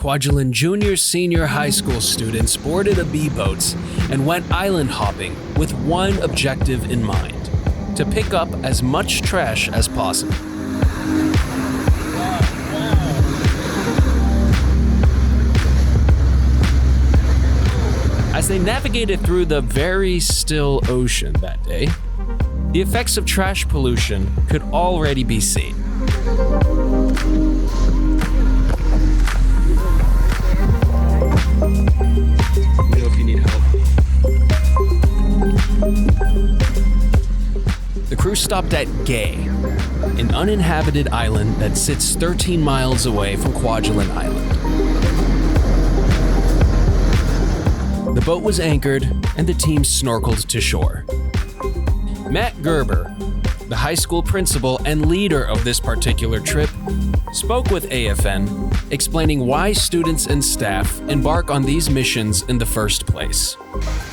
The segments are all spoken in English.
Kwajalein Junior Senior High School students boarded a B-boat and went island hopping with one objective in mind: to pick up as much trash as possible. As they navigated through the very still ocean that day, the effects of trash pollution could already be seen. If you need help. The crew stopped at Gay, an uninhabited island that sits 13 miles away from Kwajalein Island. The boat was anchored and the team snorkeled to shore. Matt Gerber, the high school principal and leader of this particular trip, spoke with AFN, explaining why students and staff embark on these missions in the first place.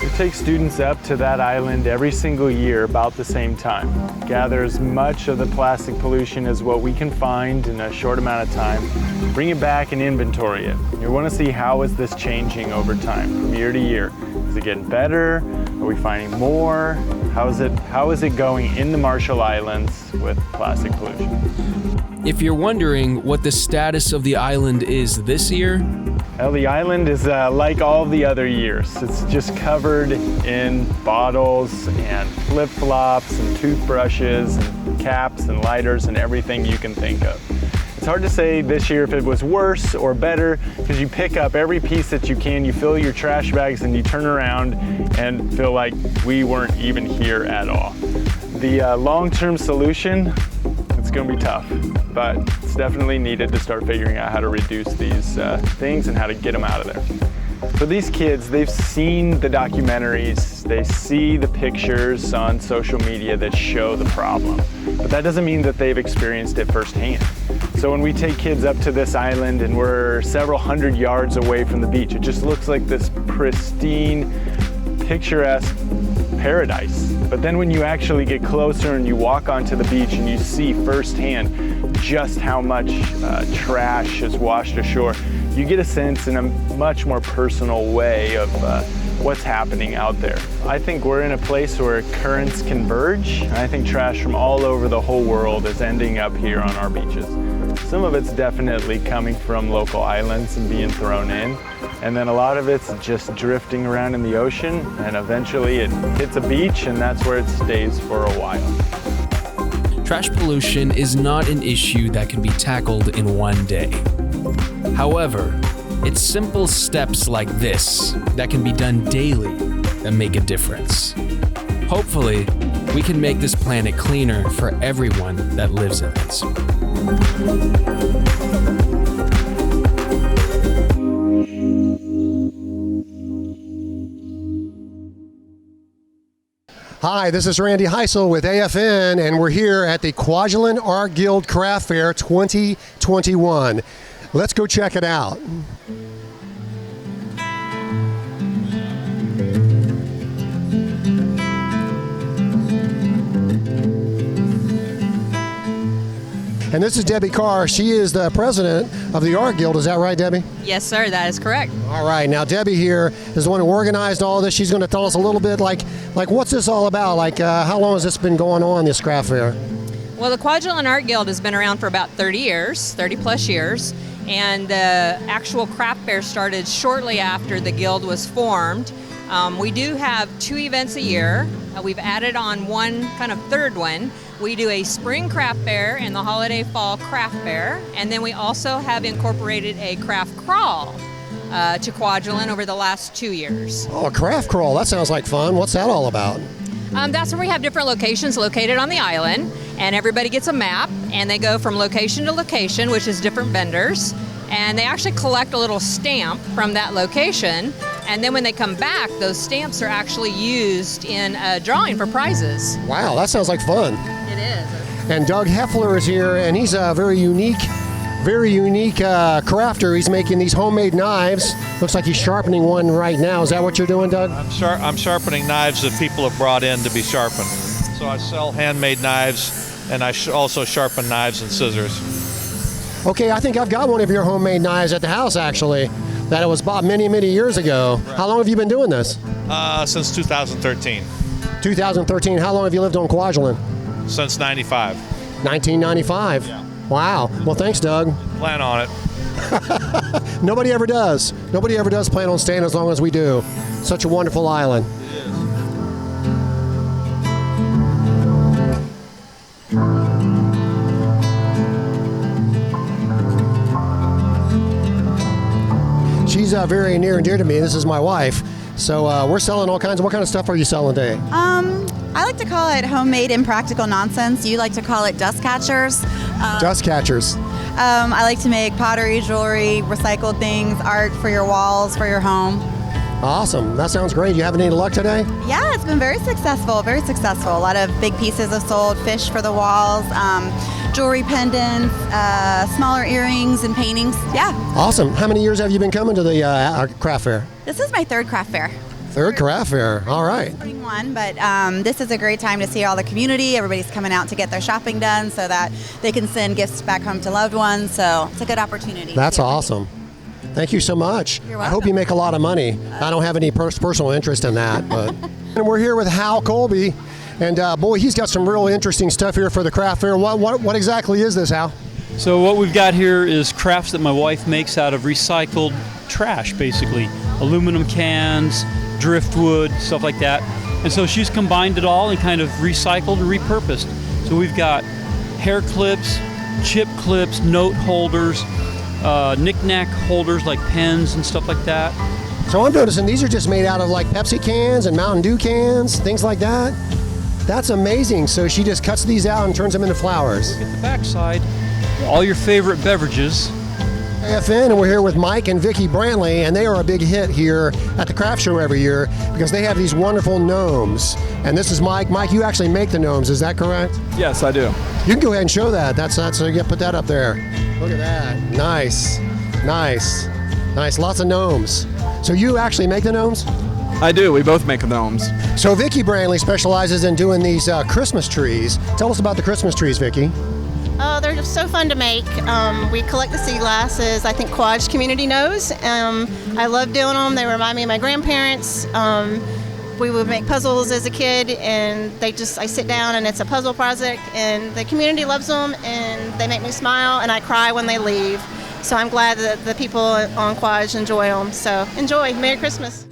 We take students up to that island every single year about the same time. Gather as much of the plastic pollution as what we can find in a short amount of time, bring it back and inventory it. You want to see how is this changing over time, from year to year. Is it getting better? Are we finding more? How is it going in the Marshall Islands with plastic pollution? If you're wondering what the status of the island is this year, well, the island is like all the other years. It's just covered in bottles and flip-flops and toothbrushes and caps and lighters and everything you can think of. It's hard to say this year if it was worse or better, because you pick up every piece that you can, you fill your trash bags, and you turn around and feel like we weren't even here at all. The long-term solution, it's going to be tough, but it's definitely needed to start figuring out how to reduce these things and how to get them out of there. For these kids, they've seen the documentaries, they see the pictures on social media that show the problem, but that doesn't mean that they've experienced it firsthand. So when we take kids up to this island and we're several hundred yards away from the beach, it just looks like this pristine, picturesque paradise. But then when you actually get closer and you walk onto the beach and you see firsthand just how much trash is washed ashore, you get a sense in a much more personal way of what's happening out there. I think we're in a place where currents converge, and I think trash from all over the whole world is ending up here on our beaches. Some of it's definitely coming from local islands and being thrown in, and then a lot of it's just drifting around in the ocean, and eventually it hits a beach, and that's where it stays for a while. Trash pollution is not an issue that can be tackled in one day. However, it's simple steps like this that can be done daily that make a difference. Hopefully, we can make this planet cleaner for everyone that lives in it. Hi, this is Randy Heisel with AFN, and we're here at the Kwajalein Art Guild Craft Fair 2021. Let's go check it out. And this is Debbie Carr. She is the president of the Art Guild. Is that right, Debbie? Yes, sir. That is correct. All right. Now, Debbie here is the one who organized all this. She's going to tell us a little bit, like what's this all about? How long has this been going on, this craft fair? Well, the Kwajalein Art Guild has been around for about 30 years, 30 plus years, and the actual craft fair started shortly after the guild was formed. We do have 2 events a year. We've added on one kind of third one. We do a spring craft fair and the holiday fall craft fair, and then we also have incorporated a craft crawl to Kwajalein over the last 2 years. Oh, a craft crawl. That sounds like fun. What's that all about? That's where we have different locations located on the island, and everybody gets a map, and they go from location to location, which is different vendors, and they actually collect a little stamp from that location, and then when they come back, those stamps are actually used in a drawing for prizes. Wow, that sounds like fun. It is. And Doug Heffler is here, and he's a very unique crafter. He's making these homemade knives. Looks like he's sharpening one right now. Is that what you're doing, Doug? I'm sharpening knives that people have brought in to be sharpened. So I sell handmade knives, and I also sharpen knives and scissors. Okay, I think I've got one of your homemade knives at the house, actually, that it was bought many, many years ago. Right. How long have you been doing this? Since 2013. 2013. How long have you lived on Kwajalein? Since 95. 1995. Yeah. Wow. Well, thanks, Doug. Plan on it. Nobody ever does. Nobody ever does plan on staying as long as we do. Such a wonderful island. She's very near and dear to me. This is my wife. So we're selling all kinds of. What kind of stuff are you selling today? I like to call it homemade impractical nonsense. You like to call it dust catchers. Dust catchers. I like to make pottery, jewelry, recycled things, art for your walls, for your home. Awesome. That sounds great. You having any luck today? Yeah, it's been very successful, very successful. A lot of big pieces have sold, fish for the walls, jewelry pendants, smaller earrings and paintings. Yeah. Awesome. How many years have you been coming to the craft fair? This is my third craft fair. Third craft fair. All right. One, but this is a great time to see all the community. Everybody's coming out to get their shopping done so that they can send gifts back home to loved ones. So it's a good opportunity. That's awesome. Thank you so much. You're welcome. I hope you make a lot of money. I don't have any personal interest in that. But and we're here with Hal Colby. And boy, he's got some real interesting stuff here for the craft fair. What exactly is this, Hal? So what we've got here is crafts that my wife makes out of recycled trash, basically. Aluminum cans, driftwood, stuff like that. And so she's combined it all and kind of recycled and repurposed. So we've got hair clips, chip clips, note holders, knick-knack holders like pens and stuff like that. So I'm noticing these are just made out of like Pepsi cans and Mountain Dew cans, things like that. That's amazing. So she just cuts these out and turns them into flowers. Look at the backside, all your favorite beverages. AFN, and we're here with Mike and Vicki Brantley, and they are a big hit here at the craft show every year because they have these wonderful gnomes. And this is Mike. Mike, you actually make the gnomes, is that correct? Yes, I do. You can go ahead and show that. That's so you put that up there. Look at that. Nice. Lots of gnomes. So you actually make the gnomes? I do. We both make gnomes. So Vicki Brantley specializes in doing these Christmas trees. Tell us about the Christmas trees, Vicki. Oh, they're just so fun to make. We collect the sea glasses. I think Kwaj community knows. I love doing them. They remind me of my grandparents. We would make puzzles as a kid, and I sit down and it's a puzzle project, and the community loves them, and they make me smile, and I cry when they leave. So I'm glad that the people on Kwaj enjoy them. So enjoy. Merry Christmas.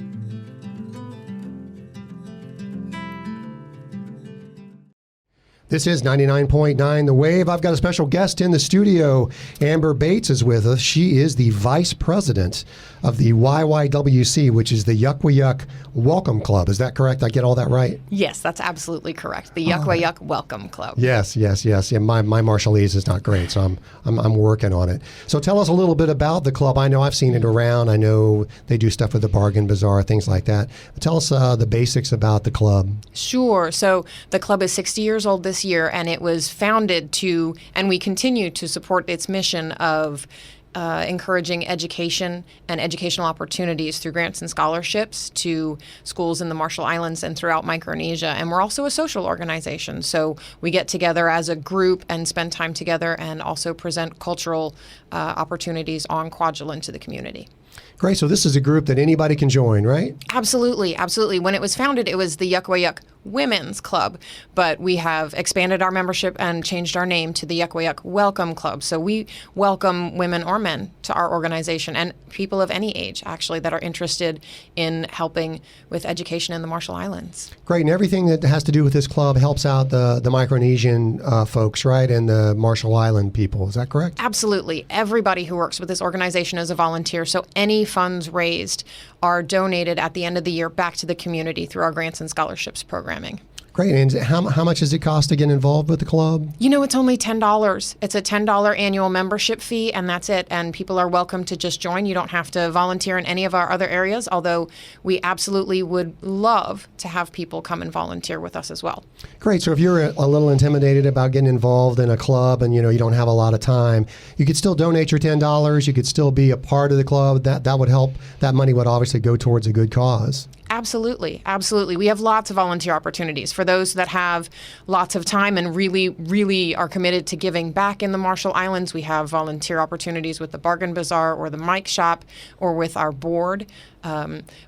This is 99.9 The Wave. I've got a special guest in the studio. Amber Bates is with us. She is the vice president of the YYCC, which is the Yuck Yuck Welcome Club. Is that correct? I get all that right? Yes, that's absolutely correct. The Yuck Yuck Welcome Club. Yes. Yeah, my Marshallese is not great, so I'm working on it. So tell us a little bit about the club. I know I've seen it around. I know they do stuff with the Bargain Bazaar, things like that. But tell us the basics about the club. Sure. So the club is 60 years old this year, and it was founded to, and we continue to support its mission of encouraging education and educational opportunities through grants and scholarships to schools in the Marshall Islands and throughout Micronesia. And we're also a social organization, so we get together as a group and spend time together and also present cultural opportunities on Kwajalein to the community. Great. So this is a group that anybody can join, right? Absolutely. When it was founded, it was the Yuck Yuck Women's Club, but we have expanded our membership and changed our name to the Yuck Yuck Welcome Club. So we welcome women or men to our organization, and people of any age, actually, that are interested in helping with education in the Marshall Islands. Great. And everything that has to do with this club helps out the Micronesian folks, right, and the Marshall Island people. Is that correct? Absolutely. Everybody who works with this organization is a volunteer, so any funds raised are donated at the end of the year back to the community through our grants and scholarships programming. Great. And how much does it cost to get involved with the club? You know, it's only $10. It's a $10 annual membership fee, and that's it. And people are welcome to just join. You don't have to volunteer in any of our other areas, although we absolutely would love to have people come and volunteer with us as well. Great. So if you're a little intimidated about getting involved in a club and, you don't have a lot of time, you could still donate your $10. You could still be a part of the club. That would help. That money would obviously go towards a good cause. Absolutely. Absolutely. We have lots of volunteer opportunities for those that have lots of time and really, really are committed to giving back in the Marshall Islands. We have volunteer opportunities with the Bargain Bazaar or the Mike Shop or with our board.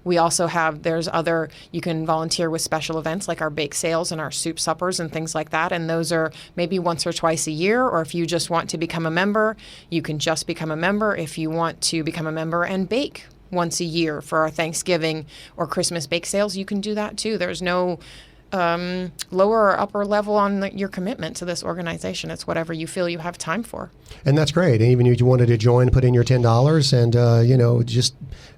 We also have, you can volunteer with special events like our bake sales and our soup suppers and things like that. And those are maybe once or twice a year. Or if you just want to become a member, you can just become a member. If you want to become a member and bake once a year for our Thanksgiving or Christmas bake sales, you can do that too. There's no lower or upper level on your commitment to this organization. It's whatever you feel you have time for. And that's great. And even if you wanted to join, put in your $10 and, just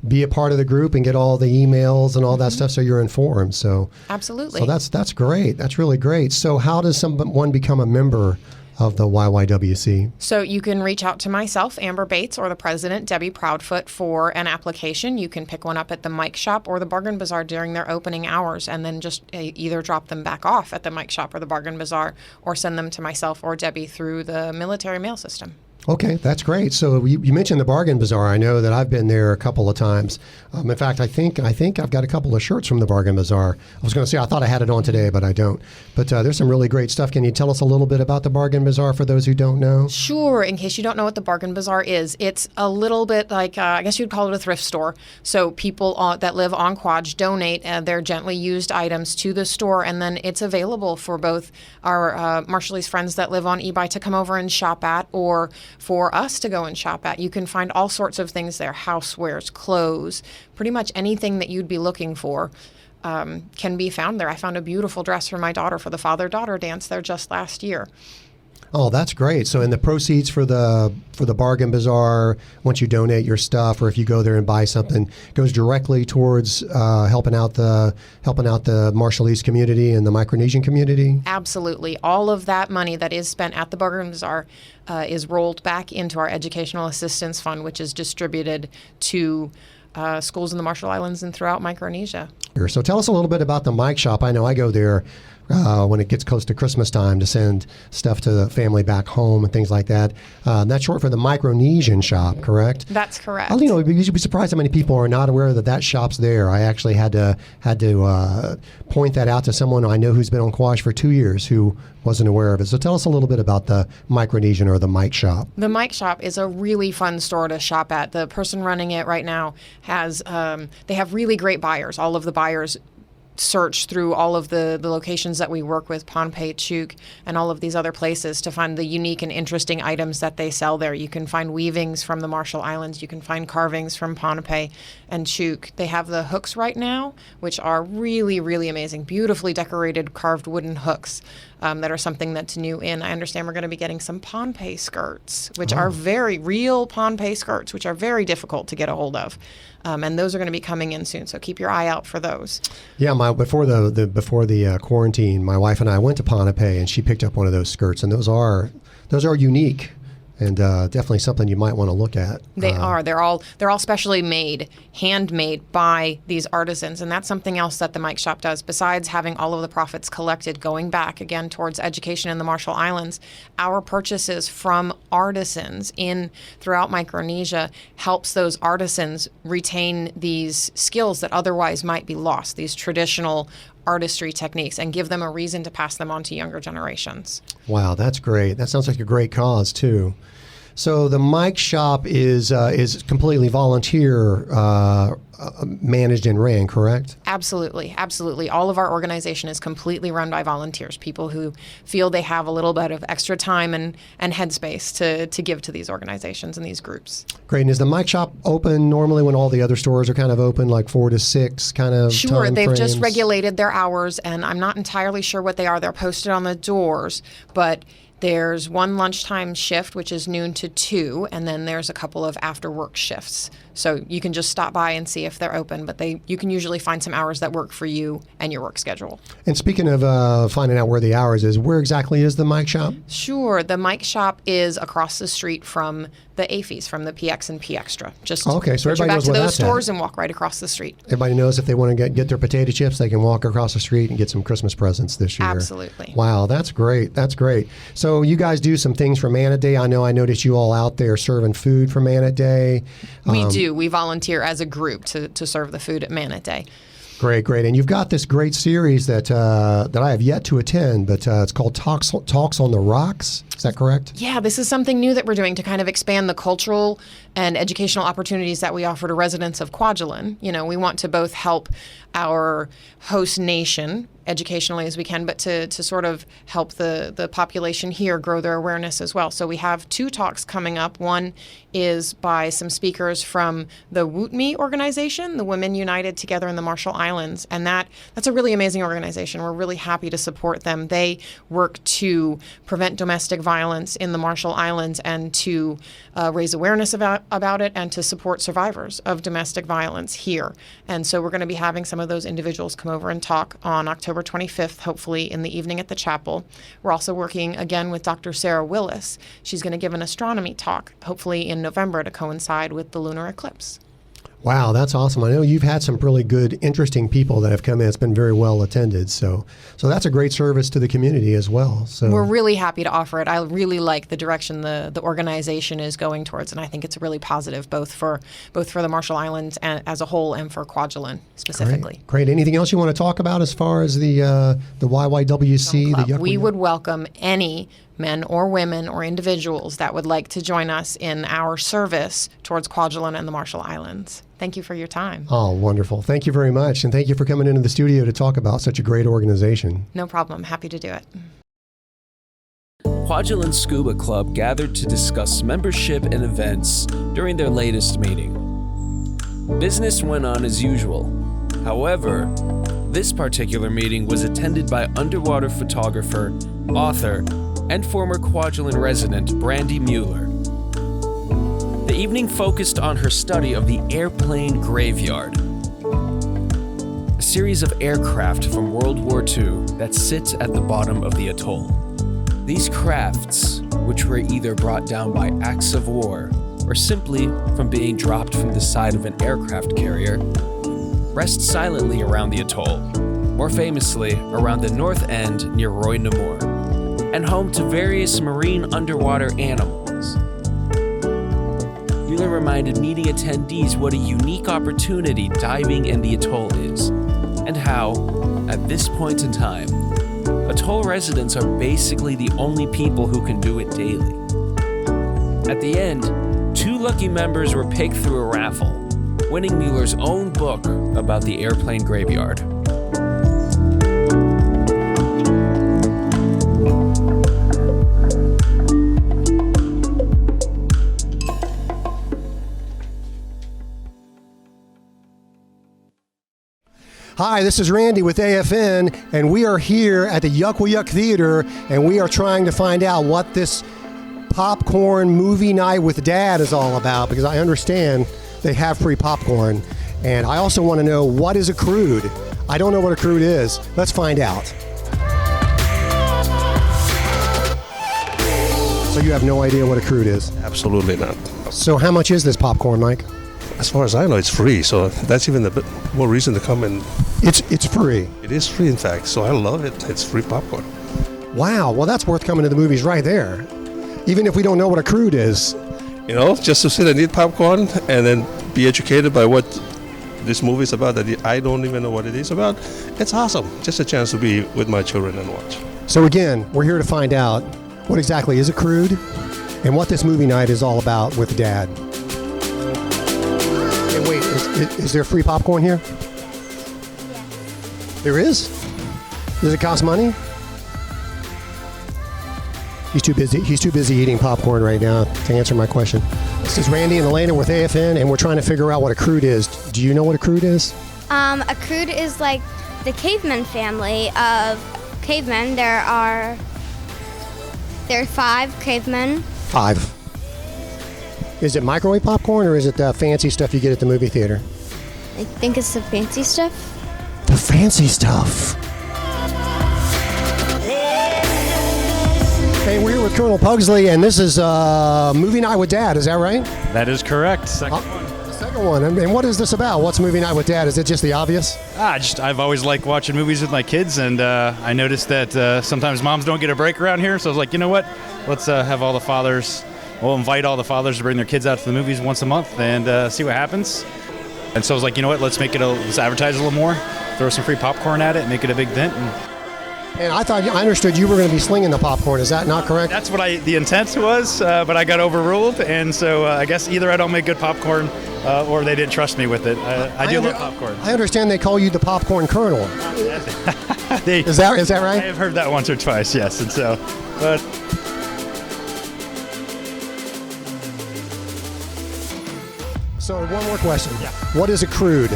be a part of the group and get all the emails and all that stuff so you're informed. So absolutely. So that's great. That's really great. So how does someone become a member of the YYWC? So you can reach out to myself, Amber Bates, or the president, Debbie Proudfoot, for an application. You can pick one up at the Mike Shop or the Bargain Bazaar during their opening hours, and then just either drop them back off at the Mike Shop or the Bargain Bazaar, or send them to myself or Debbie through the military mail system. Okay, that's great. So you mentioned the Bargain Bazaar. I know that I've been there a couple of times. In fact, I think I've got a couple of shirts from the Bargain Bazaar. I was going to say I thought I had it on today, but I don't. But there's some really great stuff. Can you tell us a little bit about the Bargain Bazaar for those who don't know? Sure. In case you don't know what the Bargain Bazaar is, it's a little bit like, I guess you'd call it a thrift store. So people that live on Kwaj donate their gently used items to the store, and then it's available for both our Marshallese friends that live on Ebi to come over and shop at, or for us to go and shop at. You can find all sorts of things there, housewares, clothes, pretty much anything that you'd be looking for can be found there. I found a beautiful dress for my daughter for the father-daughter dance there just last year. Oh, that's great. So, in the proceeds for the Bargain Bazaar, once you donate your stuff, or if you go there and buy something, goes directly towards helping out the Marshallese community and the Micronesian community. Absolutely, all of that money that is spent at the Bargain Bazaar is rolled back into our Educational Assistance Fund, which is distributed to schools in the Marshall Islands and throughout Micronesia. So, tell us a little bit about the Mike Shop. I know I go there when it gets close to Christmas time to send stuff to the family back home and things like that. That's short for the Micronesian shop, correct? That's correct. You'd be surprised how many people are not aware that shop's there. I actually had to point that out to someone I know who's been on Kwaj for 2 years who wasn't aware of it. So tell us a little bit about the Micronesian or the Mike Shop. The Mike Shop is a really fun store to shop at. The person running it right now has, they have really great buyers. All of the buyers search through all of the locations that we work with, Pohnpei, Chuuk, and all of these other places to find the unique and interesting items that they sell there. You can find weavings from the Marshall Islands. You can find carvings from Pohnpei and Chuuk. They have the hooks right now, which are really, really amazing, beautifully decorated carved wooden hooks that are something that's new in. I understand we're going to be getting some Pohnpei skirts, which are very real Pohnpei skirts, which are very difficult to get a hold of. And those are going to be coming in soon, so keep your eye out for those. Yeah, before the quarantine, my wife and I went to Pohnpei, and she picked up one of those skirts, and those are unique. And definitely something you might want to look at. They are. They're all specially made, handmade by these artisans, and that's something else that the Mike Shop does. Besides having all of the profits collected going back again towards education in the Marshall Islands, our purchases from artisans throughout Micronesia helps those artisans retain these skills that otherwise might be lost. These traditional artistry techniques, and give them a reason to pass them on to younger generations. Wow, that's great. That sounds like a great cause too. So the Mike Shop is completely volunteer managed and ran, correct? Absolutely, absolutely. All of our organization is completely run by volunteers, people who feel they have a little bit of extra time and headspace to give to these organizations and these groups. Great. And is the Mike Shop open normally when all the other stores are kind of open, like 4 to 6 kind of Sure, time they've frames? just regulated their hours, and I'm not entirely sure what they are. They're posted on the doors, but there's one lunchtime shift, which is noon to 2, and then there's a couple of after-work shifts. So you can just stop by and see if they're open, but you can usually find some hours that work for you and your work schedule. And speaking of finding out where the hours is, where exactly is the Mike Shop? Sure. The Mike Shop is across the street from the AFES, from the PX and P Extra. Just okay, so put your everybody back knows to where those that's stores at. and walk right across the street. Everybody knows if they want to get their potato chips, they can walk across the street and get some Christmas presents this year. Absolutely. Wow, that's great. That's great. So you guys do some things for Man It Day. I noticed you all out there serving food for Man It Day. We do. We volunteer as a group to serve the food at Man It Day. Great, great. And you've got this great series that I have yet to attend, but it's called Talks on the Rocks. Is that correct? Yeah, this is something new that we're doing to kind of expand the cultural and educational opportunities that we offer to residents of Kwajalein. You know, we want to both help our host nation educationally as we can, but to sort of help the population here grow their awareness as well. So we have 2 talks coming up. One is by some speakers from the WUTMI organization, the Women United Together in the Marshall Islands, and that's a really amazing organization. We're really happy to support them. They work to prevent domestic violence in the Marshall Islands and to raise awareness about it and to support survivors of domestic violence here. And so we're going to be having some of those individuals come over and talk on October 25th, hopefully in the evening at the chapel. We're also working again with Dr. Sarah Willis. She's going to give an astronomy talk, hopefully in November, to coincide with the lunar eclipse. Wow, that's awesome. I know you've had some really good, interesting people that have come in. It's been very well attended. So that's a great service to the community as well. So we're really happy to offer it. I really like the direction the organization is going towards, and I think it's really positive both for the Marshall Islands and, as a whole, and for Kwajalein specifically. Great. Anything else you want to talk about as far as the YYWC? The we would welcome any men or women or individuals that would like to join us in our service towards Kwajalein and the Marshall Islands. Thank you for your time. Oh, wonderful. Thank you very much. And thank you for coming into the studio to talk about such a great organization. No problem. Happy to do it. Kwajalein Scuba Club gathered to discuss membership and events during their latest meeting. Business went on as usual. However, this particular meeting was attended by underwater photographer, author, and former Kwajalein resident Brandy Mueller. The evening focused on her study of the airplane graveyard, a series of aircraft from World War II that sits at the bottom of the atoll. These crafts, which were either brought down by acts of war or simply from being dropped from the side of an aircraft carrier, rest silently around the atoll, more famously around the north end near Roy Namur, and home to various marine underwater animals. Mueller reminded meeting attendees what a unique opportunity diving in the atoll is, and how, at this point in time, atoll residents are basically the only people who can do it daily. At the end, 2 lucky members were picked through a raffle, winning Mueller's own book about the airplane graveyard. Hi, this is Randy with AFN, and we are here at the YYCC Theater, and we are trying to find out what this popcorn movie night with Dad is all about, because I understand they have free popcorn, and I also want to know, what is a crude? I don't know what a crude is. Let's find out. So you have no idea what a crude is? Absolutely not. So how much is this popcorn, Mike? As far as I know, it's free, so that's even a bit more reason to come and... It's free? It is free, in fact, so I love it. It's free popcorn. Wow, well, that's worth coming to the movies right there, even if we don't know what a crude is. You know, just to sit and eat popcorn and then be educated by what this movie is about that I don't even know what it is about. It's awesome. Just a chance to be with my children and watch. So again, we're here to find out what exactly is a crude and what this movie night is all about with Dad. And wait, is there free popcorn here? Yeah. There is? Does it cost money? He's too busy eating popcorn right now to answer my question. This is Randy and Elena with AFN, and we're trying to figure out what a crude is. Do you know what a crude is? A crude is like the caveman family of cavemen. There are 5 cavemen. 5. Is it microwave popcorn, or is it the fancy stuff you get at the movie theater? I think it's the fancy stuff. The fancy stuff. Hey, we're here with Colonel Pugsley, and this is Movie Night with Dad, is that right? That is correct. The second one. And what is this about? What's Movie Night with Dad? Is it just the obvious? I've always liked watching movies with my kids, and I noticed that sometimes moms don't get a break around here, so I was like, you know what? Let's have all the fathers, we'll invite all the fathers to bring their kids out to the movies once a month and see what happens. And so I was like, you know what? Let's advertise a little more. throw some free popcorn at it, make it a big dent. And I understood you were going to be slinging the popcorn. Is that not correct? That's what the intent was, but I got overruled, and so I guess either I don't make good popcorn or they didn't trust me with it. I do love popcorn. I understand they call you the popcorn colonel. Is that right? I have heard that once or twice, yes, and so, but. So one more question. Yeah. What is a crude?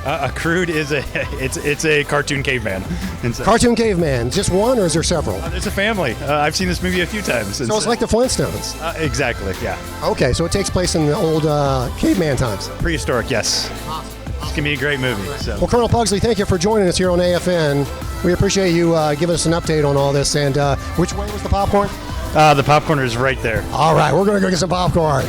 A crude is it's a cartoon caveman. And so, Cartoon caveman. Just one, or is there several? It's a family. I've seen this movie a few times. So it's like the Flintstones. Exactly. Yeah. Okay, so it takes place in the old caveman times. Prehistoric. Yes. It's gonna be a great movie. So. Well, Colonel Pugsley, thank you for joining us here on AFN. We appreciate you giving us an update on all this. And which way was the popcorn? The popcorn is right there. All right, we're going to go get some popcorn.